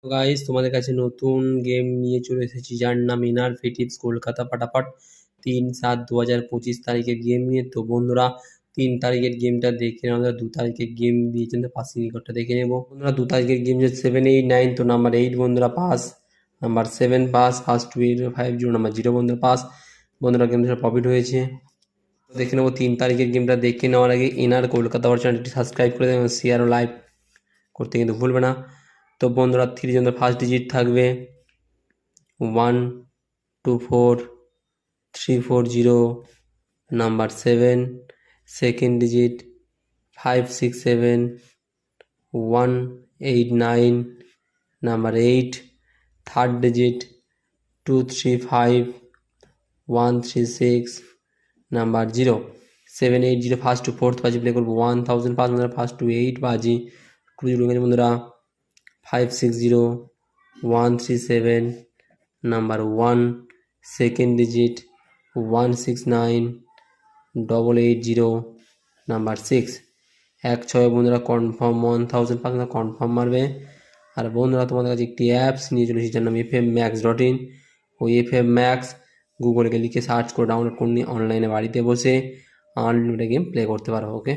তো গাইস তোমাদের কাছে নতুন গেম নিয়ে চলে এসেছি যার নাম ইনারভেটিভস কলকাতা ফাটাফাট 3/7/2025 তারিখের গেম নিয়ে। তো বন্ধুরা 3 তারিখের গেমটা দেখে নেওয়া, 2 তারিখের গেম দিয়েছেন তো পাসিং রেকর্ডটা দেখে নেবো। বন্ধুরা 2 তারিখের গেম যে 789, তো নাম্বার 8 বন্ধুরা pass, number 7 pass, first 250, number 0 বন্ধুরা পাস। বন্ধুরা গেমটা প্রফিট হয়েছে। দেখে নেবো 3 তারিখের গেমটা। দেখে নেওয়ার আগে ইনার কলকাতা চ্যানেলটি সাবস্ক্রাইব করে দেবেন, শেয়ার ও লাইক করতে কিন্তু ভুলবে না। তো বন্ধুরা 3 জনের ফার্স্ট ডিজিট থাকবে 124340, number 7 second digit 567189, number 8 third digit 235136, number 0 780। First to fourth বাজি প্লে করবো 1000 পাঁচ বন্ধুরা। ফার্স্ট টু 8 বাজি ক্রুজ বন্ধুরা 560137, নাম্বার 1 সেকেন্ড ডিজিট 169880, নাম্বার 6 16 বন্ধুরা কনফার্ম 1500 কনফার্ম মারবে। আর বন্ধুরা তোমাদের কাছে একটি অ্যাপস নিয়ে চলেছি যার নাম fmmax.in। ওই fmmax গুগলকে লিখে সার্চ করে ডাউনলোড করে নিয়ে অনলাইনে বাড়িতে বসে আনলিমিটেড গেম প্লে করতে পারো। ওকে।